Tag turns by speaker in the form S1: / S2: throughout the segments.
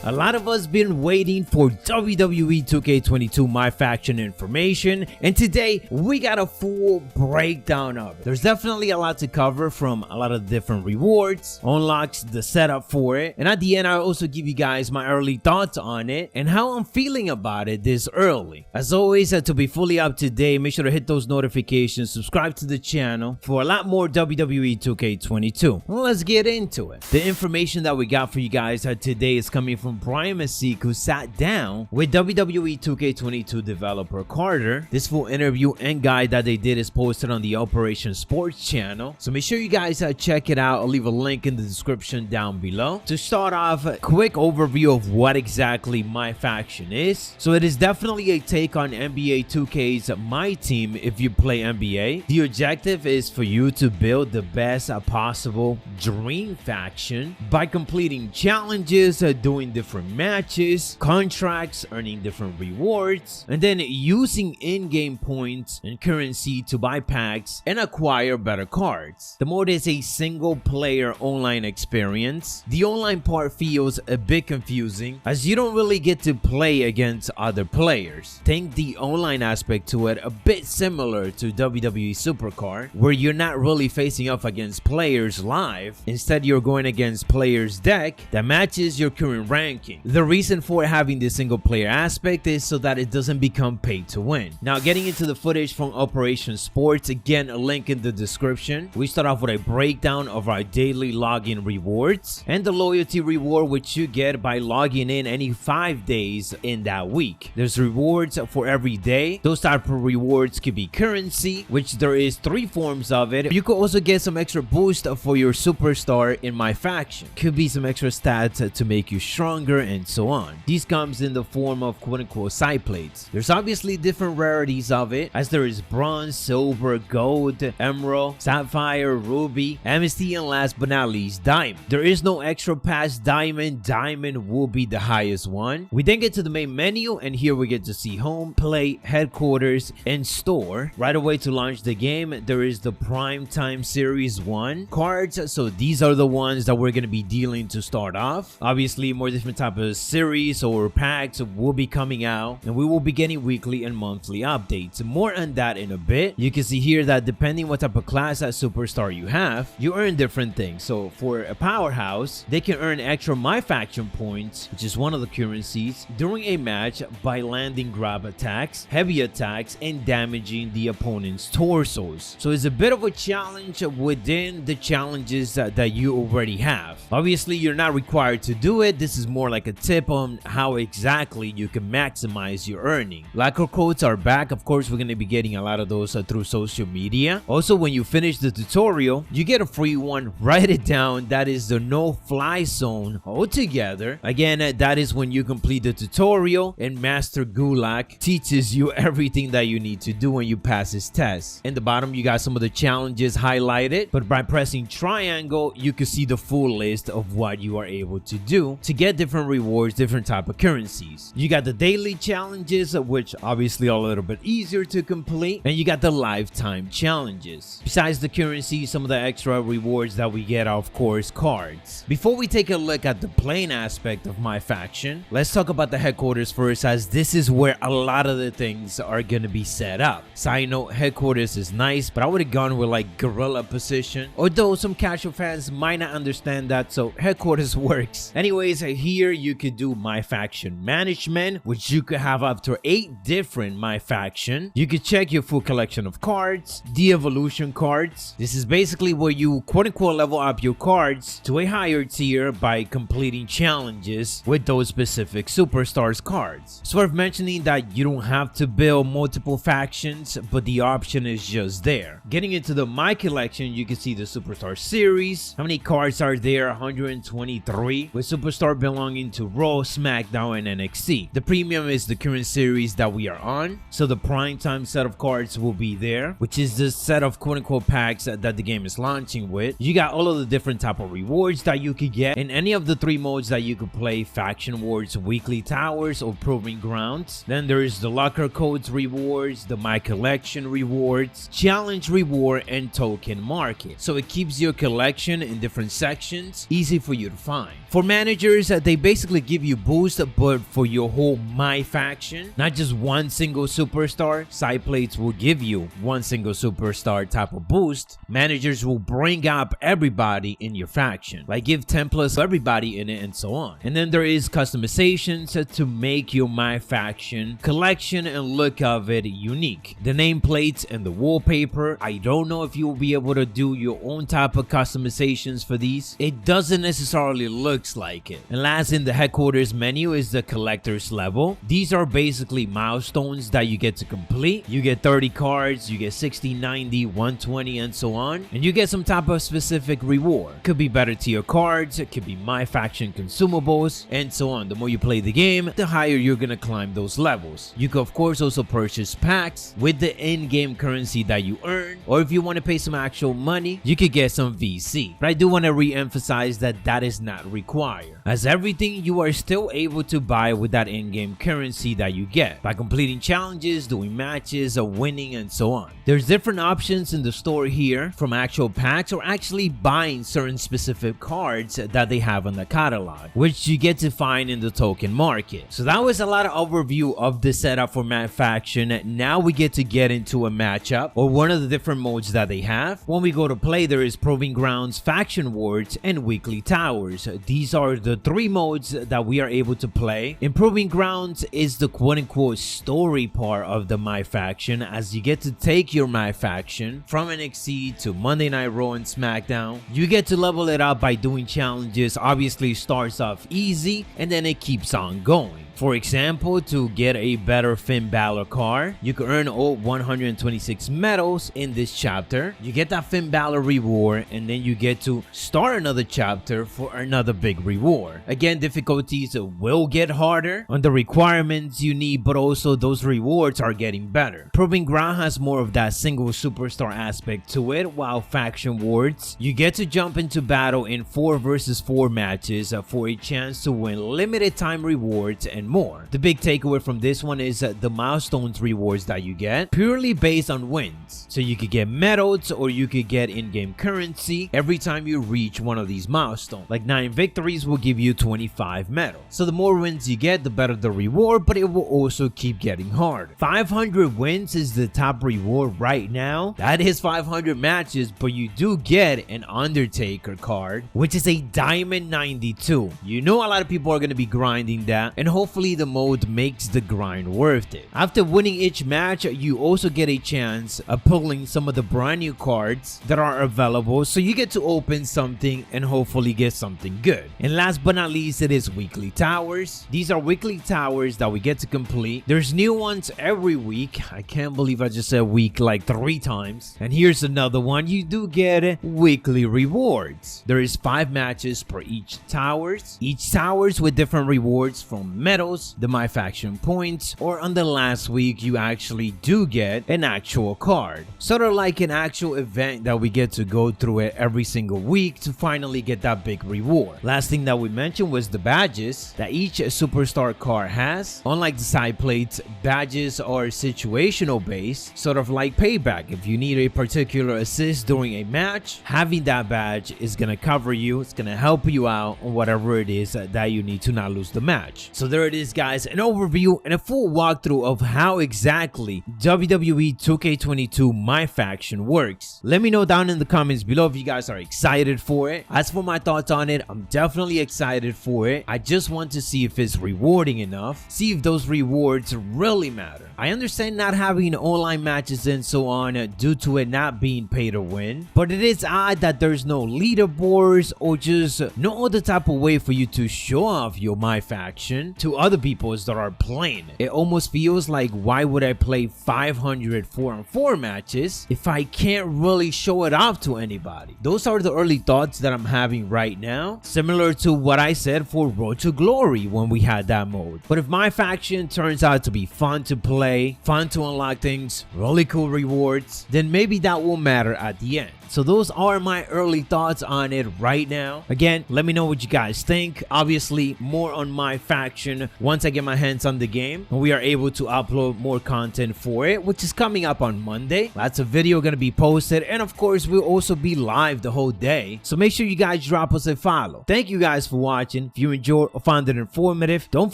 S1: A lot of us been waiting for WWE 2K22 MyFaction information, and today we got a full breakdown of it. There's definitely a lot to cover, from a lot of different rewards, unlocks, the setup for it, and at the end I'll also give you guys my early thoughts on it and how I'm feeling about it this early. As always, to be fully up to date, make sure to hit those notifications, subscribe to the channel for a lot more WWE 2K22. Well, let's get into it. The information that we got for you guys today is coming from Brian Masick, who sat down with WWE 2K22 developer Carter. This full interview and guide that they did is posted on the Operation Sports channel, so make sure you guys check it out. I'll leave a link in the description down below. To start off, a quick overview of what exactly MyFaction is. So it is definitely a take on NBA 2K's My Team if you play NBA. The objective is for you to build the best possible dream faction by completing challenges, doing different matches, contracts, earning different rewards, and then using in-game points and currency to buy packs and acquire better cards. The mode is a single-player online experience. The online part feels a bit confusing as you don't really get to play against other players. Think the online aspect to it a bit similar to WWE Supercard, where you're not really facing off against players live. Instead, you're going against players' deck that matches your current ranking. The reason for having this single player aspect is so that it doesn't become pay to win. Now, getting into the footage from Operation Sports, again a link in the description. We start off with a breakdown of our daily login rewards and the loyalty reward, which you get by logging in any 5 days in that week. There's rewards for every day. Those type of rewards could be currency, which there is 3 forms of it. You could also get some extra boost for your superstar in MyFaction. Could be some extra stats to make you stronger and so on. These comes in the form of quote-unquote side plates. There's obviously different rarities of it, as there is bronze, silver, gold, emerald, sapphire, ruby, amethyst, and last but not least, diamond. There is no extra past diamond. Diamond will be the highest one. We then get to the main menu, and here we get to see home, play, headquarters, and store. Right away to launch the game, there is the Prime Time Series 1 cards. So these are the ones that we're going to be dealing to start off. Obviously, more different type of series or packs will be coming out, and we will be getting weekly and monthly updates. More on that in a bit. You can see here that depending what type of class as superstar you have, you earn different things. So for a powerhouse, they can earn extra MyFaction points, which is one of the currencies, during a match by landing grab attacks, heavy attacks, and damaging the opponent's torsos. So it's a bit of a challenge within the challenges that you already have. Obviously, you're not required to do it. This is more like a tip on how exactly you can maximize your earning. Locker codes are back. Of course, we're going to be getting a lot of those through social media. Also, when you finish the tutorial, you get a free one. Write it down. That is the no-fly zone altogether. Again, that is when you complete the tutorial and Master Gulak teaches you everything that you need to do when you pass his test. In the bottom, you got some of the challenges highlighted, but by pressing triangle, you can see the full list of what you are able to do to get different rewards, different type of currencies. You got the daily challenges, which obviously are a little bit easier to complete, and you got the lifetime challenges. Besides the currency, some of the extra rewards that we get are, of course, cards. Before we take a look at the playing aspect of MyFaction, let's talk about the headquarters first, as this is where a lot of the things are going to be set up. Side note, headquarters is nice, but I would have gone with like guerrilla position, although some casual fans might not understand that, so headquarters works. Anyways, here you could do MyFaction management, which you could have up to 8 different MyFaction. You could check your full collection of cards, the evolution cards. This is basically where you quote-unquote level up your cards to a higher tier by completing challenges with those specific superstars cards. It's worth mentioning that you don't have to build multiple factions, but the option is just there. Getting into the My Collection, you can see the Superstar series. How many cards are there? 123, with Superstar belonging to Raw, SmackDown, and NXT. The premium is the current series that we are on, so the prime time set of cards will be there, which is the set of quote-unquote packs that the game is launching with. You got all of the different type of rewards that you could get in any of the 3 modes that you could play: Faction Wars, Weekly Towers, or Proving Grounds. Then there is the Locker Codes rewards, the My Collection rewards, Challenge reward, and Token Market. So it keeps your collection in different sections easy for you to find. For managers, they basically give you boost, but for your whole MyFaction, not just one single superstar. Side plates will give you one single superstar type of boost. Managers will bring up everybody in your faction, like give 10 plus everybody in it and so on. And then there is customizations to make your MyFaction collection and look of it unique. The nameplates and the wallpaper, I don't know if you will be able to do your own type of customizations for these. It doesn't necessarily looks like it. And last, in the headquarters menu is the collector's level. These are basically milestones that you get to complete. You get 30 cards, you get 60, 90, 120 and so on, and you get some type of specific reward. Could be better tier cards, it could be MyFaction consumables and so on. The more you play the game, the higher you're gonna climb those levels. You could of course also purchase packs with the in-game currency that you earn, or if you want to pay some actual money, you could get some VC. But I do want to re-emphasize that that is not required, as everything you are still able to buy with that in-game currency that you get by completing challenges, doing matches, or winning and so on. There's different options in the store here, from actual packs or actually buying certain specific cards that they have on the catalog, which you get to find in the token market. So that was a lot of overview of the setup for MyFaction. Now we get to get into a matchup or one of the different modes that they have. When we go to play, there is Proving Grounds, Faction Works, and Weekly Towers. These are the three modes that we are able to play. In Proving Grounds is the quote-unquote story part of the MyFaction, as you get to take your MyFaction from NXT to Monday Night Raw and SmackDown. You get to level it up by doing challenges. Obviously, it starts off easy and then it keeps on going. For example, to get a better Finn Balor card, you can earn all 126 medals in this chapter. You get that Finn Balor reward, and then you get to start another chapter for another big reward. Again, difficulties will get harder on the requirements you need, but also those rewards are getting better. Proving Ground has more of that single superstar aspect to it, while Faction Works, you get to jump into battle in 4 versus 4 matches for a chance to win limited time rewards and more. The big takeaway from this one is the milestones rewards that you get purely based on wins. So you could get medals or you could get in-game currency every time you reach one of these milestones. Like 9 victories will give you 25 medals. So the more wins you get, the better the reward, but it will also keep getting harder. 500 wins is the top reward right now. That is 500 matches, but you do get an Undertaker card, which is a Diamond 92. You know a lot of people are going to be grinding that, and hopefully the mode makes the grind worth it. After winning each match, you also get a chance of pulling some of the brand new cards that are available, so you get to open something and hopefully get something good. And last but not least, it is Weekly Towers. These are weekly towers that we get to complete. There's new ones every week. I can't believe I just said week like 3 times. And here's another one. You do get weekly rewards. There is 5 matches per each towers. Each towers with different rewards, from medals, the MyFaction points, or on the last week you actually do get an actual card. Sort of like an actual event that we get to go through it every single week to finally get that big reward. Last thing that we mentioned was the badges that each superstar card has. Unlike the side plates, badges are situational based, sort of like payback. If you need a particular assist during a match, having that badge is gonna cover you. It's gonna help you out on whatever it is that you need to not lose the match. So there it is, guys, an overview and a full walkthrough of how exactly WWE 2K22 MyFaction works. Let me know down in the comments below if you guys are excited for it. As for my thoughts on it, I'm definitely excited for it. I just want to see if it's rewarding enough, see if those rewards really matter. I understand not having online matches and so on due to it not being pay to win, but it is odd that there's no leaderboards or just no other type of way for you to show off your MyFaction to other people that are playing it. It almost feels like, why would I play 500 4-on-4 matches if I can't really show it off to anybody? Those are the early thoughts that I'm having right now, similar to what I said for Road to Glory when we had that mode. But if MyFaction turns out to be fun to play, fun to unlock things, really cool rewards, then maybe that will matter at the end. So those are my early thoughts on it right now. Again, let me know what you guys think. Obviously, more on MyFaction once I get my hands on the game and we are able to upload more content for it, which is coming up on Monday. Lots of video gonna be posted, and of course we'll also be live the whole day, so make sure you guys drop us a follow. Thank you guys for watching. If you enjoyed or found it informative, don't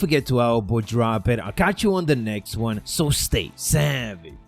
S1: forget to elbow drop it. I'll catch you on the next one, so stay savage.